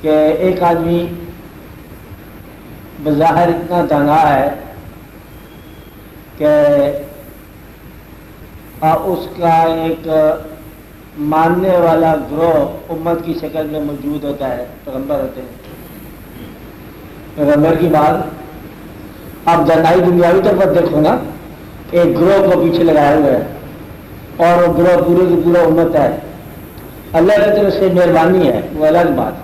کہ ایک آدمی بظاہر اتنا دانا ہے کہ اس کا ایک ماننے والا گروہ امت کی شکل میں موجود ہوتا ہے، پیغمبر ہوتے ہیں، پیغمبر کی بات آپ دنائی دنیاوی طور پر دیکھو نا، ایک گروہ کو پیچھے لگائے ہوئے ہے اور وہ گروہ پورے کی پورا امت ہے، اللہ کی طرف سے مہربانی ہے، وہ الگ بات ہے۔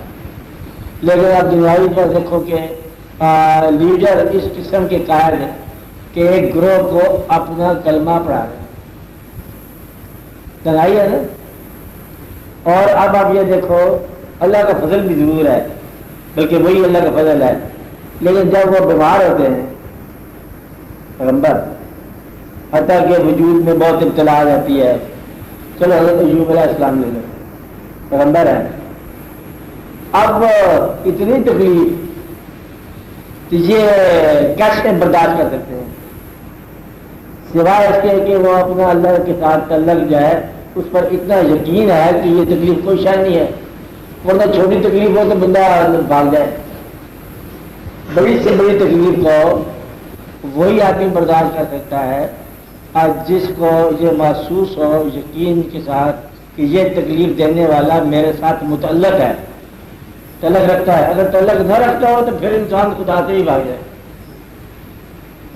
لیکن آپ دنیاوی پر دیکھو کہ لیڈر اس قسم کے قائد ہیں کہ ایک گروہ کو اپنا کلمہ پڑھا رہے ہیں، دنائی ہے نا۔ اور اب آپ یہ دیکھو اللہ کا فضل بھی ضرور ہے، بلکہ وہی اللہ کا فضل ہے، لیکن جب وہ بیمار ہوتے ہیں پیغمبر، حتیٰ کہ وجود میں بہت ابتلا آ جاتی ہے، چلو حضرت ایوب علیہ السلام لے لو، پیغمبر ہے، اب اتنی تکلیف یہ کیسے برداشت کر سکتے ہیں، سوائے اس کے کہ وہ اپنا اللہ کے ساتھ تعلق جو ہے اس پر اتنا یقین ہے کہ یہ تکلیف کوئی شے نہیں ہے، ورنہ چھوٹی تکلیف ہو تو بندہ بھاگ جائے، بڑی سے بڑی تکلیف کو وہی آدمی برداشت کر سکتا ہے اور جس کو یہ محسوس ہو یقین کے ساتھ کہ یہ تکلیف دینے والا میرے ساتھ متعلق ہے، تعلق رکھتا ہے۔ اگر تعلق نہ رکھتا ہو تو پھر انسان خدا سے ہی بھاگ جائے۔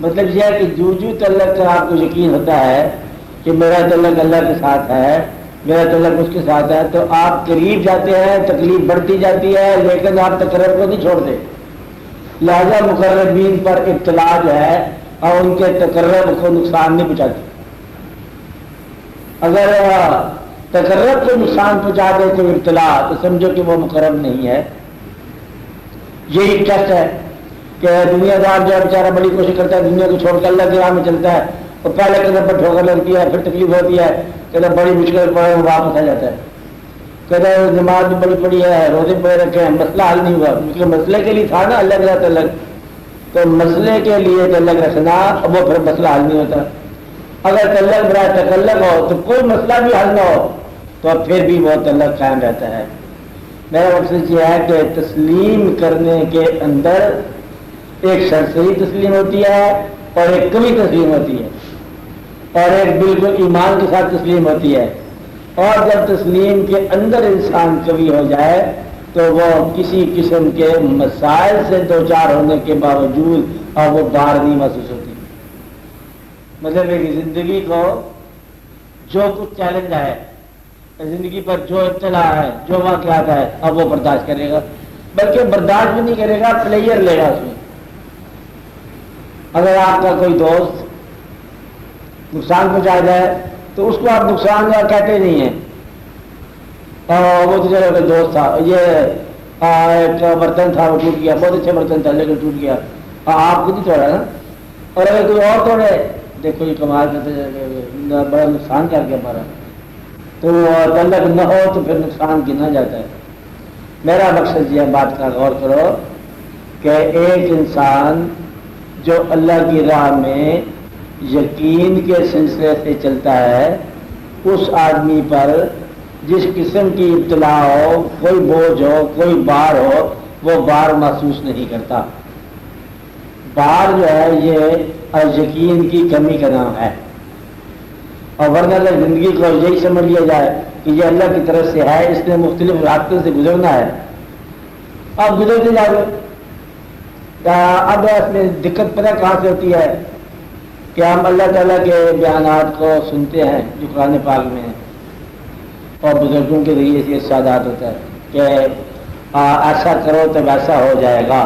مطلب یہ ہے کہ جو تعلق کا آپ کو یقین ہوتا ہے کہ میرا تعلق اللہ کے ساتھ ہے، میرا تعلق اس کے ساتھ ہے، تو آپ قریب جاتے ہیں، تکلیف بڑھتی جاتی ہے، لیکن آپ تقرب کو نہیں چھوڑتے، لہذا مقربین پر ابتلا جو ہے اور ان کے تقرب کو نقصان نہیں پہنچاتی۔ اگر تقرب کو نقصان پہنچا دے کوئی ابتلا تو سمجھو کہ وہ مقرب نہیں ہے۔ یہی ٹیسٹ ہے کہ دنیا دار جو بیچارہ بڑی کوشش کرتا ہے، دنیا کو چھوڑ کر اللہ کی راہ میں چلتا ہے، اور پہلے قدم پر ٹھوکر لگتی ہے، پھر تکلیف ہوتی ہے، کہتے بڑی مشکل پڑے وہ واپس آ جاتا ہے، کہتے نماز بھی بڑی پڑی ہے، روزے پڑے رکھے ہیں، مسئلہ حل نہیں ہوا، کیونکہ مسئلے کے لیے تھا نا اللہ کے ساتھ الگ، تو مسئلے کے لیے تعلق رکھنا وہ پھر مسئلہ حل نہیں ہوتا۔ اگر تعلق برائے تکلق ہو تو کوئی مسئلہ بھی حل نہ ہو تو پھر بھی وہ تعلق قائم رہتا ہے۔ میرا مقصد یہ ہے کہ تسلیم کرنے کے اندر ایک شرعی تسلیم ہوتی ہے اور ایک کمی تسلیم ہوتی ہے، اور ایک بالکل ایمان کے ساتھ تسلیم ہوتی ہے، اور جب تسلیم کے اندر انسان کبھی ہو جائے تو وہ کسی قسم کے مسائل سے دوچار ہونے کے باوجود اور وہ بار نہیں محسوس ہوتی۔ مطلب ایک زندگی کو جو کچھ چیلنج ہے، زندگی پر جو ابتلا ہے، جو واقعات ہے، اب وہ برداشت کرے گا، بلکہ برداشت بھی نہیں کرے گا، پلیئر لے گا اس میں۔ اگر آپ کا کوئی دوست نقصان پہنچا جائے تو اس کو آپ نقصان کہتے نہیں ہیں، وہ تو چلو کوئی دوست تھا، یہ ایک برتن تھا وہ ٹوٹ گیا، بہت اچھا برتن تھا لیکن ٹوٹ گیا، آپ خود ہی توڑا نا، اور اگر کوئی اور توڑے دیکھو یہ کمال کرتے بڑا نقصان کر کے ہمارا، تو تعلق نہ ہو تو پھر نقصان گنا جاتا ہے۔ میرا مقصد یہ بات کا غور کرو کہ ایک انسان جو اللہ کی راہ میں یقین کے سلسلے سے چلتا ہے، اس آدمی پر جس قسم کی ابتلا ہو، کوئی بوجھ ہو، کوئی بار ہو، وہ بار محسوس نہیں کرتا۔ بار جو ہے یہ یقین کی کمی کا نام ہے، اور ورنہ اگر زندگی کو یہی سمجھ لیا جائے کہ یہ اللہ کی طرف سے ہے، اس نے مختلف راستوں سے گزرنا ہے، اب گزرتے جاؤ۔ اب اس میں دقت پتہ کہاں سے ہوتی ہے کہ ہم اللہ تعالیٰ کے بیانات کو سنتے ہیں جو قرآن پاک میں ہیں، اور بزرگوں کے ذریعے سے ارشادات ہوتا ہے کہ ایسا کرو تو ویسا ہو جائے گا،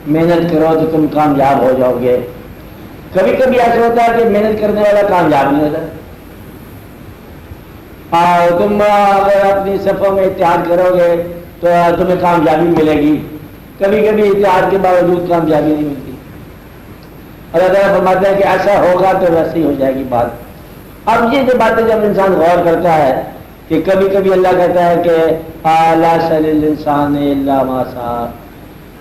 محنت کرو تو تم کامیاب ہو جاؤ گے۔ کبھی کبھی ایسا ہوتا ہے کہ محنت کرنے والا کامیاب نہیں ہوتا، تم اگر اپنی صفوں میں اتحاد کرو گے تو تمہیں کامیابی ملے گی، کبھی کبھی اتحاد کے باوجود کامیابی نہیں ملتی، اور اگر فرماتے ہیں کہ ایسا ہوگا تو ویسے ہی ہو جائے گی بات۔ اب یہ جو باتیں جب انسان غور کرتا ہے کہ کبھی کبھی اللہ کہتا ہے کہ لیس للانسان الا ما سعی،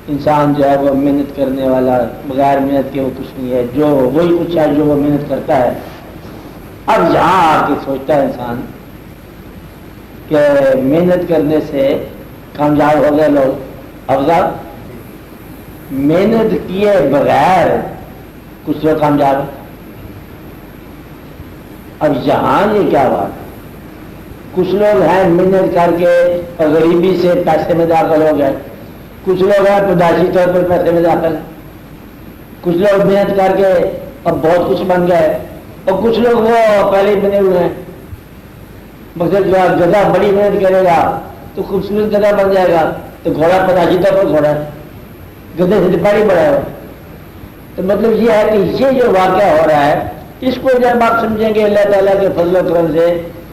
انسان جو ہے وہ محنت کرنے والا، بغیر محنت کے وہ کچھ نہیں ہے، جو وہی کچھ ہے جو وہ محنت کرتا ہے۔ اب یہاں آ کے سوچتا ہے انسان کہ محنت کرنے سے کامیاب ہو گئے لوگ، افضل محنت کیے بغیر کچھ لوگ کامیاب ہیں. اب یہاں یہ کیا بات ہے؟ کچھ لوگ ہیں محنت کر کے اور غریبی سے پیسے میں داخل ہو گئے، کچھ لوگ ہیں پیدائشی طور پر پیسے میں داخل ہیں، کچھ لوگ محنت کر کے اب بہت کچھ بن گئے، اور کچھ لوگ وہ پہلے ہی بنے ہوئے ہیں. مگر جو گدھا بڑی محنت کرے گا تو خوبصورت گدھا بن جائے گا، تو گھوڑا پیدائشی طور پر گھوڑا ہے، گدھے سے بڑی بڑا ہے. تو مطلب یہ ہے کہ یہ جو واقعہ ہو رہا ہے اس کو جب آپ سمجھیں گے اللہ تعالیٰ کے فضل و کرم سے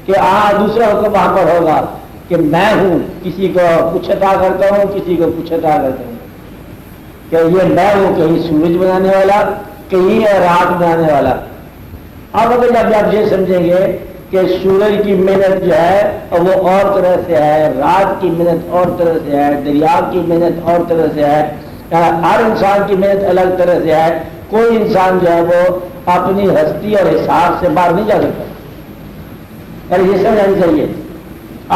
کہ دوسرا حکم وہاں پر ہوگا کہ میں ہوں، کسی کو کچھ عطا کرتا ہوں، کسی کو کچھ عطا کرتا ہوں، کہ یہ میں ہوں کہیں سورج بنانے والا، کہیں رات بنانے والا. اب اگر جب آپ یہ سمجھیں گے کہ سورج کی محنت جو ہے وہ اور طرح سے ہے، رات کی محنت اور طرح سے ہے، دریا کی محنت اور طرح سے ہے، ہر انسان کی محنت الگ طرح سے ہے، کوئی انسان جو ہے وہ اپنی ہستی اور حساب سے باہر نہیں جا سکتا. اور یہ سمجھانی چاہیے.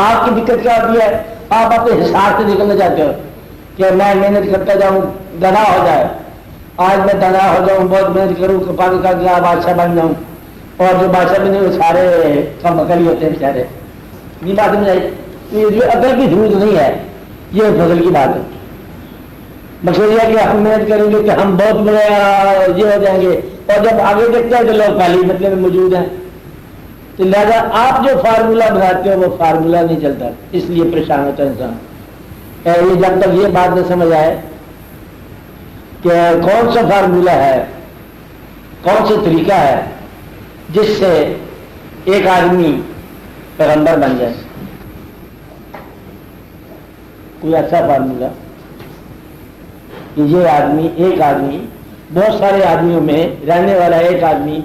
آپ کی دقت کیا ہوتی ہے؟ آپ اپنے حساب سے نکلنا چاہتے ہو کہ میں محنت کرتا جاؤں، دنا ہو جائے، آج میں دنا ہو جاؤں، بہت محنت کروں کہ پاکستان کا بادشاہ بن جاؤں، اور جو بادشاہ بنے وہ سارے کم عقل ہی ہوتے ہیں بیچارے. یہ بات سمجھائی؟ یہ عقل کی ضرورت نہیں ہے، یہ فضل کی بات ہے. مقصد یہ ہے کہ ہم محنت کریں گے کہ ہم بہت بڑے یہ ہو جائیں گے، اور جب آگے دیکھتے ہیں تو لوگ پہلی مطلب میں موجود ہیں. تو لہٰذا آپ جو فارمولہ بناتے ہو وہ فارمولہ نہیں چلتا، اس لیے پریشان ہوتا ہے انسان. یہ جب تک یہ بات نہ سمجھ آئے کہ کون سا فارمولہ ہے، کون سا طریقہ ہے جس سے ایک آدمی پیغمبر بن جائے، کوئی ایسا فارمولہ کہ یہ آدمی، ایک آدمی بہت سارے آدمیوں میں رہنے والا ایک آدمی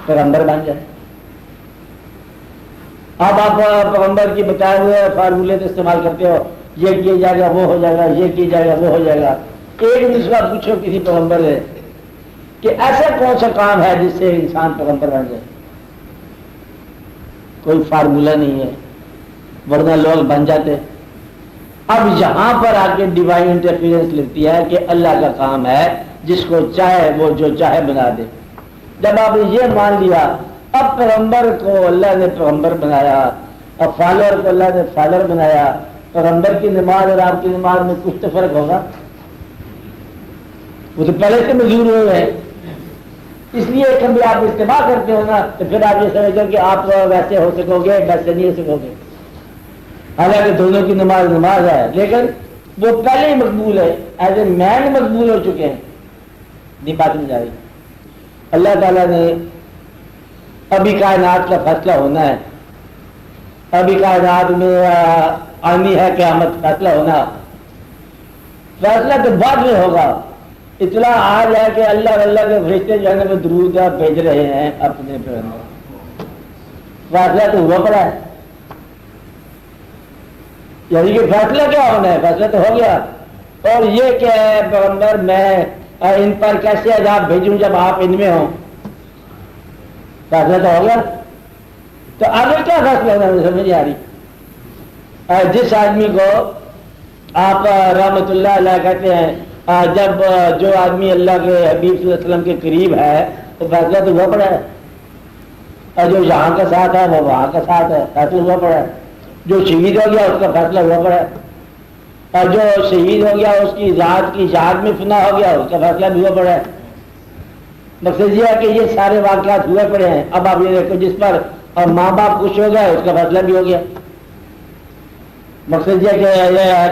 پیغمبر بن جائے. اب آپ پیغمبر کی بتائے ہوئے فارمولے کا استعمال کرتے ہو، یہ کیا جائے گا وہ ہو جائے گا، یہ کیا جائے گا وہ ہو جائے گا. ایک دوسرا پوچھو کسی پیغمبر سے کہ ایسا کون سا کام ہے جس سے انسان پیغمبر بن جائے. کوئی فارمولہ نہیں ہے، ورنہ لوگ بن جاتے. اب یہاں پر آ کے ڈیوائن انٹرفیئرنس لگتی ہے کہ اللہ کا کام ہے جس کو چاہے وہ جو چاہے بنا دے. جب آپ نے یہ مان لیا، اب پیغمبر کو اللہ نے پیغمبر بنایا، اب فالوور کو اللہ نے فالوور بنایا. پیغمبر کی نماز اور آپ کی نماز میں کچھ تو فرق ہوگا، وہ تو پہلے سے مجبور ہوئے ہیں. اس لیے کبھی آپ اتباع کرتے ہو نا تو پھر آپ یہ سمجھتے ہو کہ آپ ویسے ہو سکو گے، ویسے نہیں ہو سکو گے. حالانکہ دونوں کی نماز نماز ہے، لیکن وہ پہلے ہی مقبول ہے، ایز اے مین مقبول ہو چکے ہیں. نہیں بات نہیں جا رہی. اللہ تعالیٰ نے ابھی کائنات کا فیصلہ ہونا ہے، ابھی کائنات میں آنی ہے قیامت، فیصلہ ہونا. فیصلہ تو بعد میں ہوگا. اطلاع آ جائے کہ اللہ اور اللہ کے فرشتے جو ہے وہ درود بھیج رہے ہیں اپنے پیغمبر. فیصلہ تو ہوا پڑا ہے، یعنی کہ فیصلہ کیا ہونا ہے، فیصلہ تو ہو گیا. اور یہ کیا ہے پیغمبر میں ان پر کیسے عذاب بھیجوں جب آپ ان میں ہوں، فیصلہ تو ہو گیا. تو آگے کیا فیصلہ ہونا ہے سمجھ آ رہی. جس آدمی کو آپ رحمت اللہ علیہ کہتے ہیں، جب جو آدمی اللہ کے حبیب صلی اللہ علیہ وسلم کے قریب ہے تو فیصلہ تو ہوا پڑا ہے. اور جو یہاں کا ساتھ ہے وہ وہاں کا ساتھ ہے، فیصلہ ہوا پڑا ہے. جو شہید ہو گیا اس کا فیصلہ ہوا پڑا ہے، اور جو شہید ہو گیا اس کی ذات کی یاد میں فنا ہو گیا اس کا فیصلہ بھی ہوا پڑا ہے. مقصد یہ ہے کہ یہ سارے واقعات ہوئے پڑے ہیں. اب آپ یہ دیکھو جس پر اور ماں باپ خوش ہو گئے اس کا فیصلہ بھی ہو گیا. مقصد یہ ہے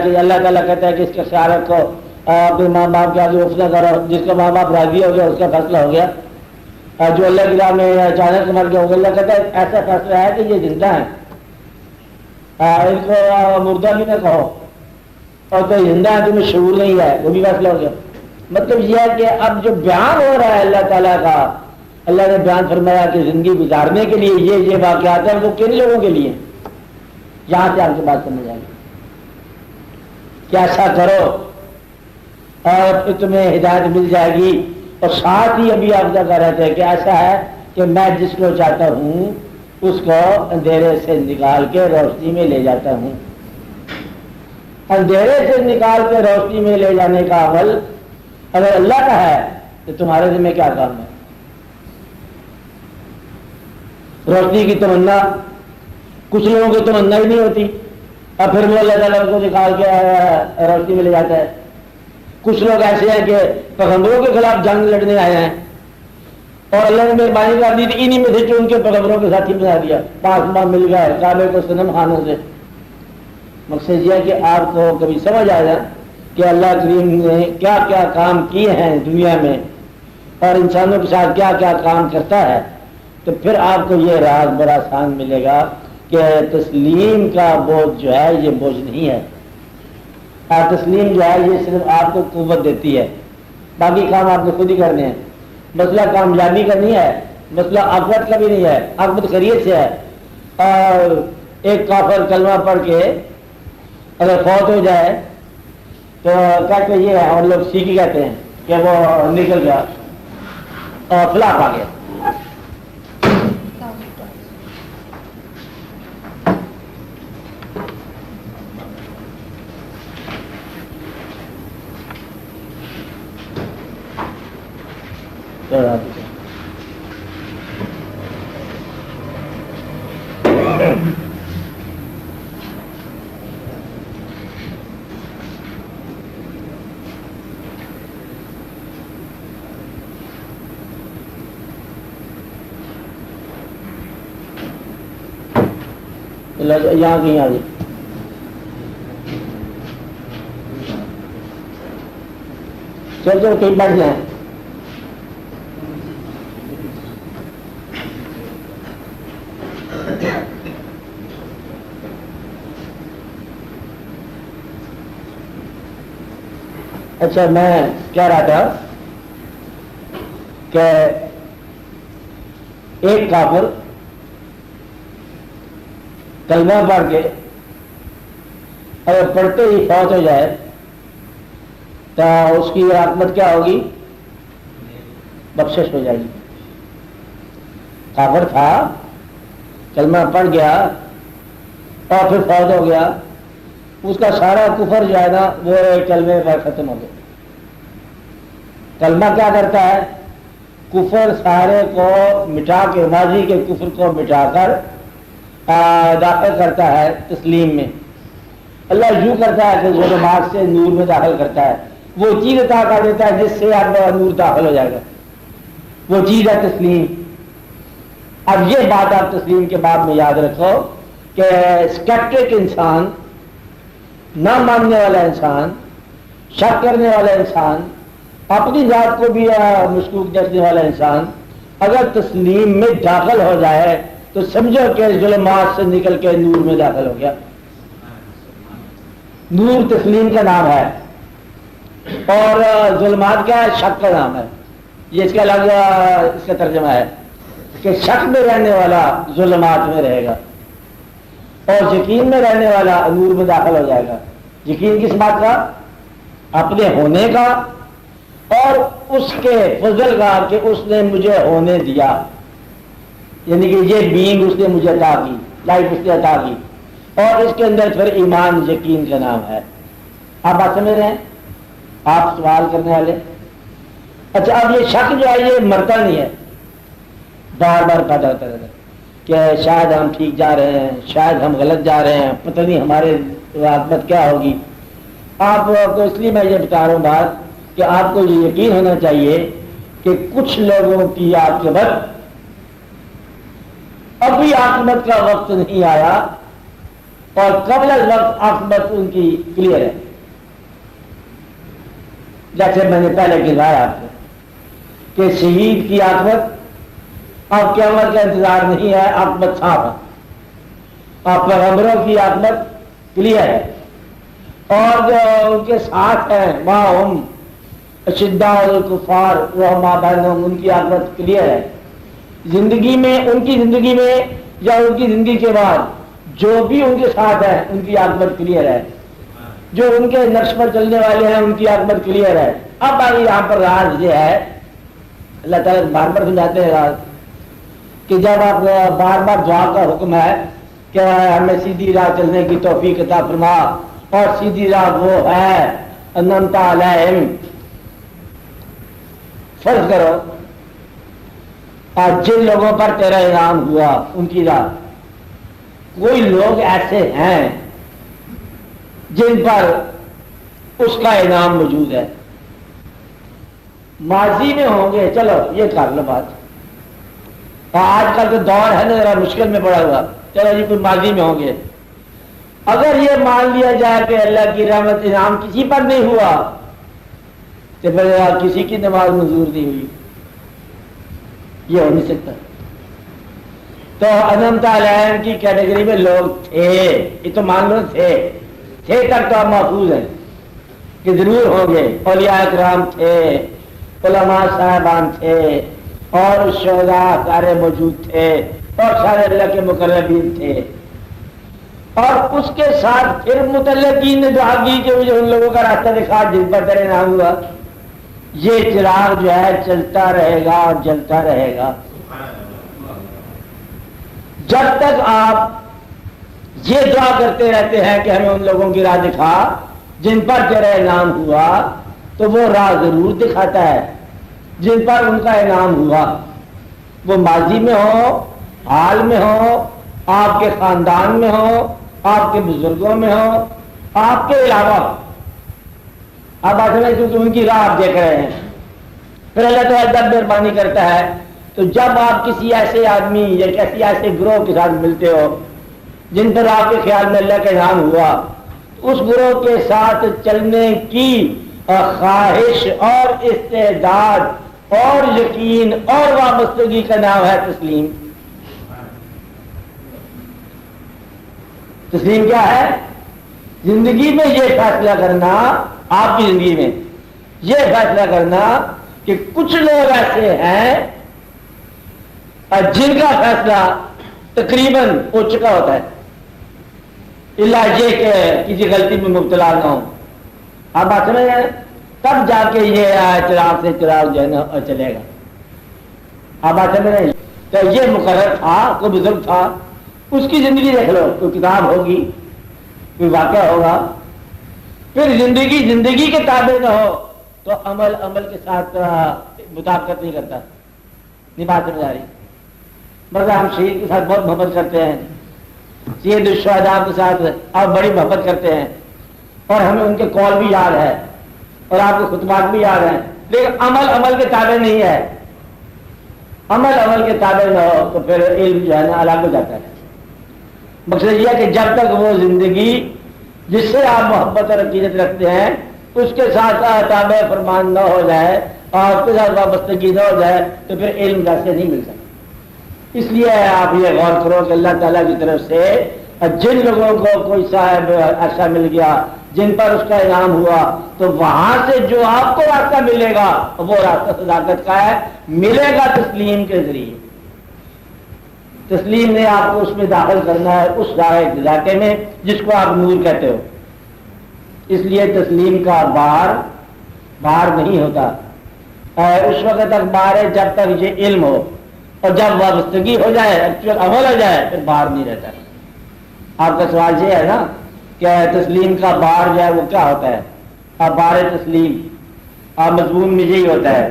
کہ اللہ تعالیٰ کہتا ہے کہ اس کے خیال رکھو، اپنے ماں باپ کے آگے حفظ کرو. جس کا ماں باپ راضی ہو گیا اس کا فیصلہ ہو گیا. جو اللہ کی راہ میں اچانک مر گیا ہوگا، اللہ کہتا ہے ایسا فیصلہ ہے کہ یہ زندہ ہے، ان کو مردہ بھی نہ کہو، اور کوئی زندہ ہے تمہیں شعور نہیں ہے، وہ بھی فیصلہ ہو گیا. مطلب یہ ہے کہ اب جو بیان ہو رہا ہے اللہ تعالیٰ کا، اللہ نے بیان فرمایا کہ زندگی گزارنے کے لیے یہ واقعات ہیں، وہ کن لوگوں کے لیے. یہاں سے آپ کی بات سمجھ آئے گی کہ ایسا کرو اور پھر تمہیں ہدایت مل جائے گی. اور ساتھ ہی ابھی آپ کیا کہہ رہے تھے کہ ایسا ہے کہ میں جس کو چاہتا ہوں اس کو اندھیرے سے نکال کے روشنی میں لے جاتا ہوں. اندھیرے سے نکال کے روشنی میں لے جانے کا عمل اگر اللہ کا ہے تو تمہارے ذمہ کیا کام ہے؟ روشنی کی تمنا کچھ لوگوں کی تمنا ہی نہیں ہوتی، اور پھر وہ اللہ تعالیٰ کو نکال کے روشنی میں لے جاتا ہے۔ کچھ لوگ ایسے ہیں کہ پیغمبروں کے خلاف جنگ لڑنے آئے ہیں اور اللہ نے مہربانی کر دی تھی، انہی میں سے چن کے پیغمبروں کے ساتھ ہی بنا دیا، پاس مل گئے کعبے کو صنم خانوں سے۔ مقصد یہ ہے کہ آپ کو کبھی سمجھ آ جائے کہ اللہ کریم نے کیا کیا کام کیے ہیں دنیا میں اور انسانوں کے ساتھ کیا کیا کام کرتا ہے، تو پھر آپ کو یہ راز بڑا آسان ملے گا کہ تسلیم کا بوجھ جو ہے یہ بوجھ نہیں ہے، اور تسلیم جو ہے یہ صرف آپ کو قوت دیتی ہے، باقی کام آپ نے خود ہی کرنے ہیں۔ مسئلہ کامیابی کا نہیں ہے، مسئلہ عاقبت کا بھی نہیں ہے، عاقبت خیریت سے ہے۔ اور ایک کافر کلمہ پڑھ کے اگر فوت ہو جائے تو کہتے یہ ہے، اور لوگ سیکھی کہتے ہیں کہ وہ نکل گیا اور فلاح آ گیا۔ یہاں کہیں آ گئی چل چل کہیں بیٹھ جائیں۔ اچھا میں کہہ رہا تھا کہ ایک کافر کلمہ پڑھ کے اگر پڑھتے ہی فوت ہو جائے تو اس کی عاقبت کیا ہوگی؟ بخشش ہو جائے گی۔ کافر تھا، کلمہ پڑھ گیا اور پھر فوت ہو گیا، اس کا سارا کفر جو ہے نا وہ ایک کلمے پر ختم ہو گیا۔ کلمہ کیا کرتا ہے؟ کفر سارے کو مٹا کے، ماضی کے کفر کو مٹا کر داخل کرتا ہے تسلیم میں۔ اللہ یوں کرتا ہے کہ ظلمات سے نور میں داخل کرتا ہے، وہ چیز عطا کر دیتا ہے جس سے آپ نور داخل ہو جائے گا، وہ چیز ہے تسلیم۔ اب یہ بات آپ تسلیم کے باب میں یاد رکھو کہ اسکیپٹک انسان، نہ ماننے والا انسان، شک کرنے والا انسان، اپنی ذات کو بھی مشکوک دیکھنے والا انسان اگر تسلیم میں داخل ہو جائے تو سمجھو کہ ظلمات سے نکل کے نور میں داخل ہو گیا۔ نور تسلیم کا نام ہے اور ظلمات کیا ہے؟ شک کا نام ہے۔ یہ اس کا الگ اس کا ترجمہ ہے کہ شک میں رہنے والا ظلمات میں رہے گا اور یقین میں رہنے والا نور میں داخل ہو جائے گا۔ یقین کس بات کا؟ اپنے ہونے کا اور اس کے فضل کا کہ اس نے مجھے ہونے دیا، یعنی کہ یہ بینگ اس نے مجھے عطا کی، لائف اس نے عطا کی، اور اس کے اندر پھر ایمان یقین کا نام ہے۔ آپ بات سمجھ رہے ہیں؟ آپ سوال کرنے والے؟ اچھا اب یہ شک جو ہے یہ مرتا نہیں ہے، بار بار پیدا ہوتا رہتا ہے کہ شاید ہم ٹھیک جا رہے ہیں، شاید ہم غلط جا رہے ہیں، پتہ نہیں ہمارے عاقبت کیا ہوگی۔ آپ کو اس لیے میں یہ بتا رہا ہوں بات کہ آپ کو یہ یقین ہونا چاہیے کہ کچھ لوگوں کی عاقبت ابھی عاقبت کا وقت نہیں آیا اور قبل از وقت عاقبت ان کی کلیئر ہے۔ جیسے میں نے پہلے گزارا آپ کو کہ شہید کی عاقبت اب قیامت کا انتظار نہیں ہے، عاقبت صاف ہے۔ آپ پیغمبروں کی عاقبت کلیئر ہے، اور جو ان کے ساتھ ہیں ماہم اشداء الکفار رحماء بینہم، ان کی عاقبت کلیئر ہے۔ زندگی میں، ان کی زندگی میں یا ان کی زندگی کے بعد جو بھی ان کے ساتھ ہیں ان کی عاقبت کلیئر ہے، جو ان کے نقش پر چلنے والے ہیں ان کی عاقبت کلیئر ہے۔ اب آگے یہاں پر راز یہ ہے، اللہ تعالیٰ بار بار سمجھاتے ہیں راز کہ جب آپ بار بار دعا کا حکم ہے کہ ہمیں سیدھی راہ چلنے کی توفیق عطا فرما اور سیدھی راہ وہ ہے انعمت علیہم. فرض کرو آج جن لوگوں پر تیرا انعام ہوا ان کی راہ، کوئی لوگ ایسے ہیں جن پر اس کا انعام موجود ہے، ماضی میں ہوں گے، چلو یہ کر لو بات، آج کل تو دور ہے نا ذرا مشکل میں پڑا ہوا، چلو جی کوئی ماضی میں ہوں گے. اگر یہ مان لیا جائے کہ اللہ کی رحمت انعام کسی پر نہیں ہوا تو پھر کسی کی نماز منظور نہیں ہوئی، یہ ہو نہیں سکتا. تو انعمت علیہم کی کیٹیگری میں لوگ تھے، یہ تو مان لو تھے تک تو آپ محفوظ ہیں کہ ضرور ہوں گے. اولیاء اکرام تھے، علماء صاحبان تھے، اور شہداء سارے موجود تھے، اور سارے اللہ کے مقربین تھے. اور اس کے ساتھ پھر متعلقین نے دعا کی کہ مجھے ان لوگوں کا راستہ دکھا جن پر تیرے نام ہوا. یہ چراغ جو ہے چلتا رہے گا اور جلتا رہے گا جب تک آپ یہ دعا کرتے رہتے ہیں کہ ہمیں ان لوگوں کی راہ دکھا جن پر تیرا انعام ہوا. تو وہ راہ ضرور دکھاتا ہے جن پر ان کا انعام ہوا، وہ ماضی میں ہو، حال میں ہو، آپ کے خاندان میں ہو، آپ کے بزرگوں میں ہو، آپ کے علاوہ. اب آج میں کیونکہ ان کی راہ آپ دیکھ رہے ہیں. پھر اللہ تعالیٰ جب مہربانی کرتا ہے تو جب آپ کسی ایسے آدمی یا کسی ایسے گروہ کے ساتھ ملتے ہو جن پر آپ کے خیال میں اللہ کا انعام ہوا، اس گروہ کے ساتھ چلنے کی خواہش اور استعداد اور یقین اور وابستگی کا نام ہے تسلیم. تسلیم کیا ہے؟ زندگی میں یہ فیصلہ کرنا، آپ کی زندگی میں یہ فیصلہ کرنا کہ کچھ لوگ ایسے ہیں جن کا فیصلہ تقریباً ہو چکا ہوتا ہے، اللہ یہ کہ کسی غلطی میں مبتلا نہ ہو. آپ بات سمجھ رہے ہیں؟ تب جا کے یہ چراغ سے چراغ جو ہے نا چلے گا. آپ بات سمجھ رہے ہیں؟ تو یہ مقرر تھا، کوئی بزرگ تھا، اس کی زندگی دیکھ لو، کوئی کتاب ہوگی، کوئی واقعہ ہوگا. پھر زندگی کے تابع نہ ہو تو عمل کے ساتھ مطابقت نہیں کرتا. نہیں بات سمجھ آ رہی؟ مرزا ہم شہید کے ساتھ بہت محبت کرتے ہیں، سید الشہداء کے ساتھ آپ بڑی محبت کرتے ہیں، اور ہمیں ان کے قول بھی یاد ہے اور آپ کے خطبات بھی یاد ہیں، لیکن عمل کے تابع نہیں ہے. عمل کے تابع نہ ہو تو پھر علم جو ہے نا الگ ہو جاتا ہے. مقصد یہ ہے کہ جب تک وہ زندگی جس سے آپ محبت اور عقیدت رکھتے ہیں اس کے ساتھ تابع فرمان نہ ہو جائے اور اس کے ساتھ وابستگی نہ ہو جائے تو پھر علم ویسے نہیں مل سکتا. اس لیے آپ یہ غور کرو کہ اللہ تعالیٰ کی طرف سے جن لوگوں کو کوئی صاحب ایسا مل گیا جن پر اس کا انعام ہوا تو وہاں سے جو آپ کو راستہ ملے گا وہ راستہ صداقت کا ہے، ملے گا تسلیم کے ذریعے. تسلیم نے آپ کو اس میں داخل کرنا ہے، اس ذائقے میں جس کو آپ نور کہتے ہو. اس لیے تسلیم کا بار نہیں ہوتا. اس وقت تک بار ہے جب تک یہ علم ہو، اور جب وابستگی ہو جائے، ایکچوئل عمل ہو جائے، پھر بار نہیں رہتا. آپ کا سوال یہ ہے نا کہ تسلیم کا بار جو ہے وہ کیا ہوتا ہے؟ اب بار تسلیم آپ مضمون میں یہی ہوتا ہے.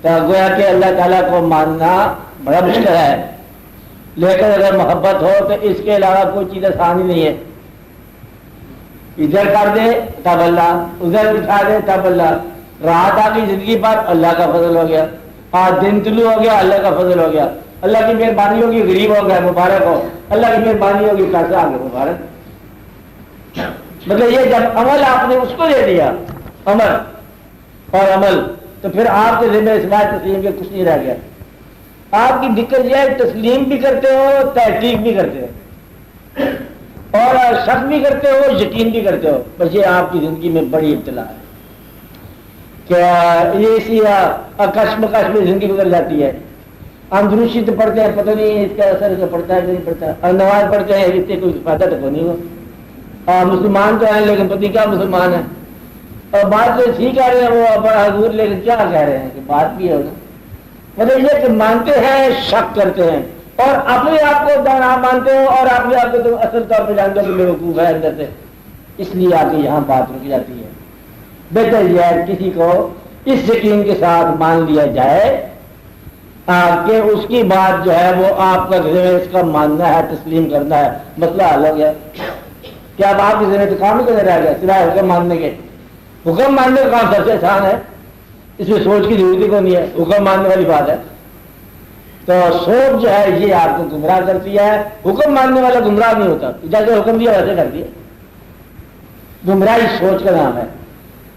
تو گویا کہ اللہ تعالیٰ کو ماننا بڑا مشکل ہے، لیکن اگر محبت ہو تو اس کے علاوہ کوئی چیز آسان ہی نہیں ہے. ادھر کر دے تب اللہ، ادھر بٹھا دے تب اللہ. رات آ گئی زندگی پر، اللہ کا فضل ہو گیا. آج دن طلوع ہو گیا، اللہ کا فضل ہو گیا. اللہ کی مہربانی ہوگی، غریب ہو گیا، مبارک ہو. اللہ کی مہربانی ہوگی، پیسہ آ گیا، مبارک. مطلب یہ جب عمل آپ نے اس کو دے دیا، عمل تو پھر آپ کے ذمہ اس بات تسلیم کے کچھ نہیں رہ گیا. آپ کی دقت یہ ہے تسلیم بھی کرتے ہو، تحقیق بھی کرتے ہو، اور شک بھی کرتے ہو، یقین بھی کرتے ہو. بس یہ آپ کی زندگی میں بڑی ابتلا ہے کہ یہ اسی کشمکش میں زندگی گزر جاتی ہے. ہم دروشی تو پڑھتے ہیں، پتہ نہیں اس کا اثر سے پڑتا ہے کہ نہیں پڑتا. اور نماز پڑھتے ہیں، اس سے کوئی فائدہ تو نہیں ہو. مسلمان تو ہیں لیکن پتہ کیا مسلمان ہیں. اور بات تو ٹھیک کہہ رہے ہیں وہ بڑا حضور، لیکن کیا کہہ رہے ہیں کہ بات بھی ہے نا. مطلب یہ کہ مانتے ہیں، شک کرتے ہیں، اور اپنے آپ کو دانا مانتے ہو، اور اپنے آپ کو تو اصل طور پہ جانتے ہو کہ بے وقوف ہے اندر سے. اس لیے آ کے یہاں بات رک جاتی ہے. بہتر یہ ہے کسی کو اس یقین کے ساتھ مان لیا جائے کہ اس کی بات جو ہے وہ آپ کا اس کا ماننا ہے، تسلیم کرنا ہے، مسئلہ حل ہو گیا. کیا اب آپ کی ذمہ تو کام ہی کرنے رہ گیا سوائے حکم ماننے کے؟ حکم ماننے کا کام سب سے آسان ہے، اس میں سوچ کی ضرورت ہی کو نہیں ہے، حکم ماننے والی بات ہے. تو سوچ جو ہے یہ آپ کو گمراہ کرتی ہے. حکم ماننے والا گمراہ نہیں ہوتا، جیسے حکم دیا ویسے کر دیا. گمراہی سوچ کا نام ہے.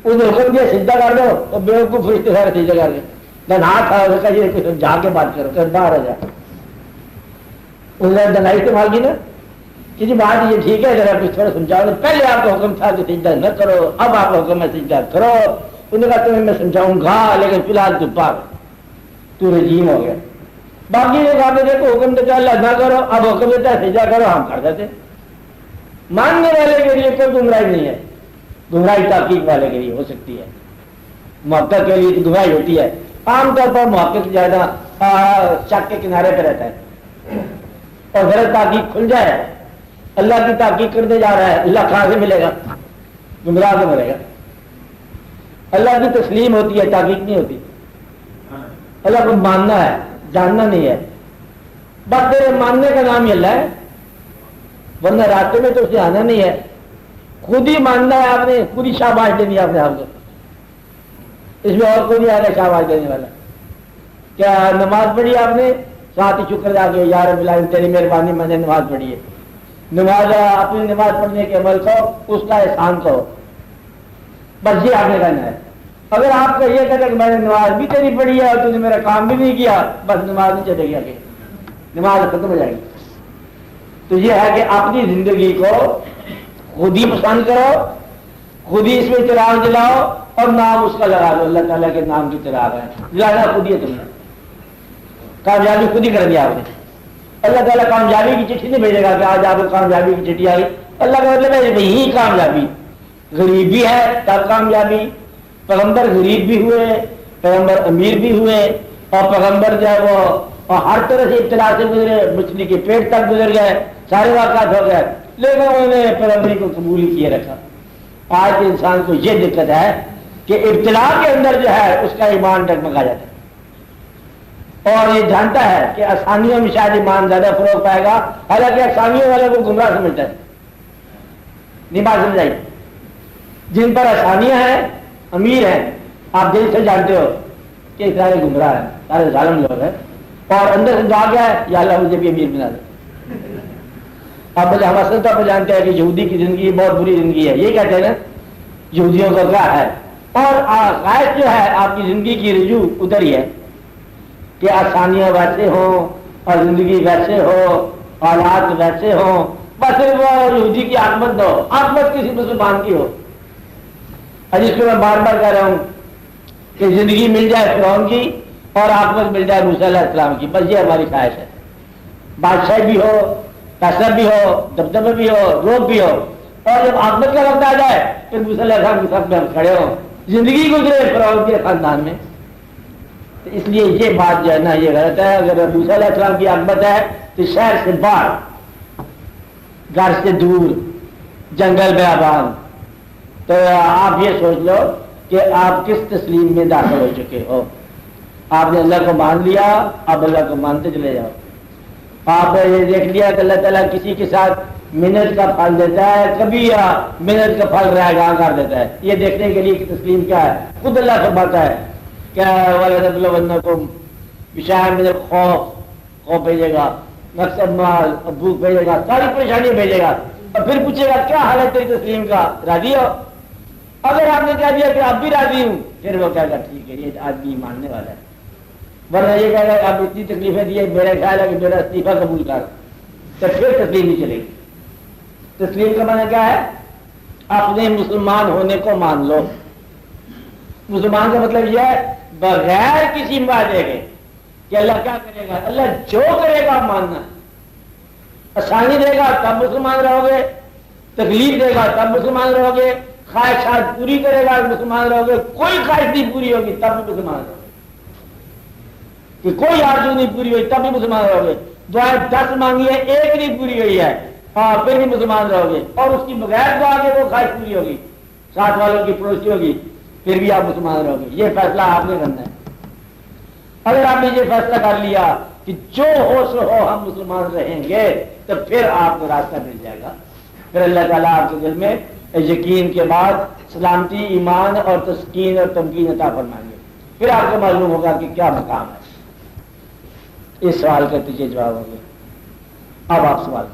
اس نے حکم دیا سجدہ کر دو اور بیوقوف فرشتے سارے سجدہ کر کے دنات تھا یہ کچھ جا کے بات کرو کہ باہر ہو جائے. اس نے دنائی استعمال کی نا کہ جی بات یہ ٹھیک ہے ذرا کچھ تھوڑا سمجھاؤ. پہلے آپ کو حکم تھا کہ سجدہ نہ کرو، اب آپ کو حکم ہے سجدہ کرو. انہوں نے کہا تمہیں میں سمجھاؤں گا لیکن فی الحال تو پاک تو رجیم ہو گیا. باقی نے کہا دیکھو حکم دیتا اللہ نہ کرو، اب حکم دیتا ہے سجدہ کرو، ہم کر دیتے. ماننے والے کے لیے کوئی گمراہی نہیں ہے، گمراہی تحقیق والے کے لیے ہو سکتی ہے. محقق کے لیے گمراہی ہوتی ہے. عام طور پر محقق زیادہ شک کے کنارے پہ رہتا ہے اور غلط تحقیق کھل جائے اللہ کی تحقیق کرنے جا رہا ہے، اللہ کہاں سے ملے گا؟ گمراہ سے ملے گا. اللہ کی تسلیم ہوتی ہے، تحقیق نہیں ہوتی. اللہ کو ماننا ہے، جاننا نہیں ہے. بس تیرے ماننے کا نام ہی اللہ ہے، ورنہ راستے میں تو اسے آنا نہیں ہے. خود ہی ماننا ہے آپ نے، خود ہی شاباش دینی ہے آپ نے آپ کو. اس میں اور کوئی نہیں آ رہا شاباش دینے والا. کیا نماز پڑھی آپ نے، ساتھ ہی شکر ادا کیا یا رب العالمین تیری مہربانی میں نے نماز پڑھی ہے. نماز اپنی نماز پڑھنے کے عمل کو اس کا احسان کرو، بس یہ آپ نے کہنا ہے. اگر آپ کا یہ کہتے کہ میں نے نماز بھی تیری پڑھی ہے اور تو نے میرا کام بھی نہیں کیا، بس نماز نہیں چلے گی، آگے نماز ختم ہو جائے گی. تو یہ ہے کہ اپنی زندگی کو خود ہی پسند کرو، خود ہی اس میں چراغ جلاؤ اور نام اس کا لگا دو. اللہ تعالیٰ کے نام کی چراغ ہے، جلانا خود ہی ہے. تم نے کامیابی خود ہی کر دیا آپ نے. اللہ تعالیٰ کامیابی کی چٹھی نہیں بھیجے گا کہ آج آپ کو کامیابی کی چٹھی آئی. اللہ کا مطلب ہے وہی کامیابی. غریبی ہے تب کامیابی. پیغمبر غریب بھی ہوئے، پیغمبر امیر بھی ہوئے، اور پیغمبر جو ہے وہ ہر طرح سے ابتلا سے گزرے، مچھلی کے پیٹ تک گزر گئے، سارے واقعات ہو گئے، لیکن انہوں نے پیغمبری کو قبول ہی کیے رکھا. آج کے انسان کو یہ دقت ہے کہ ابتلا کے اندر جو ہے اس کا ایمان ڈگمگا جاتا ہے اور یہ جانتا ہے کہ آسانیوں میں شاید ایمان زیادہ فروغ پائے گا، حالانکہ آسانیوں والے کو گمراہ سمجھتا ہے. نہیں بات سمجھائی؟ جن پر آسانیاں ہیں، امیر ہیں، آپ دل سے جانتے ہو کہ سارے گمراہ ہیں، سارے ظالم لوگ ہیں، اور اندر سے دعا کیا ہے یا اللہ مجھے بھی امیر بنا دے. آپ ہم اصل طور پر جانتے ہیں کہ یہودی کی زندگی بہت بری زندگی ہے، یہ کہتے ہیں نا یہودیوں کا کیا ہے. اور غائب جو ہے آپ کی زندگی کی رجوع ادھر ہی ہے کہ آسانیاں ویسے ہوں اور زندگی ویسے ہو، حالات ویسے ہوں، بس وہ یہودی کی عاقبت دو، عاقبت کسی مسلمان کی ہو. جس کو میں بار بار کہہ رہا ہوں کہ زندگی مل جائے فرعون کی اور عاقبت مل جائے موسیٰ علیہ السلام کی، بس یہ ہماری خواہش ہے. بادشاہ بھی ہو، پیسہ بھی ہو، دبدبہ بھی ہو، روب بھی ہو، اور جب عاقبت کا وقت آ جائے پھر موسیٰ علیہ السلام کی صف میں ہم کھڑے ہوں، زندگی گزرے فرعون کے خاندان میں. تو اس لیے یہ بات جو ہے نا یہ غلط ہے. اگر موسیٰ علیہ السلام کی عاقبت ہے تو شہر سے باہر، گھر سے دور، جنگل بیابان. تو آپ یہ سوچ لو کہ آپ کس تسلیم میں داخل ہو چکے ہو. آپ نے اللہ کو مان لیا، اب اللہ کو مانتے چلے جاؤ. آپ نے یہ دیکھ لیا کہ اللہ تعالیٰ کسی کے ساتھ منت کا پھل دیتا ہے، کبھی منت کا پھل رائے گاں کر دیتا ہے. یہ دیکھنے کے لیے کہ تسلیم کیا ہے، خود اللہ فرماتا ہے کیا وَلَنَبْلُوَنَّكُمْ بِشَيْءٍ مِنَ الْخَوْفِ، خوف بھیجے گا، مقصد مال، بھوک بھیجے گا، ساری پریشانی بھیجے گا، اور پھر پوچھے گا کیا حال ہے تیری تسلیم کا، راضی ہو؟ اگر آپ نے کہہ دیا کہ اب بھی راضی ہوں، پھر وہ کہے گا ٹھیک ہے یہ آدمی ماننے والا ہے. ورنہ یہ کہے گا آپ اتنی تکلیفیں دیے، میرا خیال ہے کہ میرا استعفیٰ قبول کر، تو پھر تسلیم نہیں چلے گی. تسلیم کا معنی کیا ہے؟ اپنے مسلمان ہونے کو مان لو. مسلمان کا مطلب یہ ہے بغیر کسی وعدے کے کہ اللہ کیا کرے گا، اللہ جو کرے گا آپ ماننا. آسانی دے گا تب مسلمان رہو گے، تکلیف دے گا تب مسلمان رہو گے، خواہشات پوری کرے گا مسلمان رہو گے، کوئی خواہش نہیں پوری ہوگی تب بھی مسلمان رہو گے، کہ کوئی آرزو نہیں پوری ہوئی تب بھی مسلمان رہو گے. دعائیں 10 مانگی ہے، ایک نہیں پوری ہوئی ہے، ہاں پھر بھی مسلمان رہو گے، اور اس کی بغیر دعا کے وہ خواہش پوری ہوگی، ساتھ والوں کی پڑوسی ہوگی، پھر بھی آپ مسلمان رہو گے۔ یہ فیصلہ آپ نے کرنا ہے۔ اگر آپ نے یہ فیصلہ کر لیا کہ جو ہو سو ہو ہم مسلمان رہیں گے، تو پھر آپ کو راستہ مل جائے گا، پھر اللہ تعالیٰ آپ کے دل میں یقین کے بعد سلامتی، ایمان اور تسکین اور تمکین عطا فرمائیں گے۔ پھر آپ کو معلوم ہوگا کہ کیا مقام ہے۔ اس سوال کا پیچھے جواب ہوگا۔ اب آپ سوال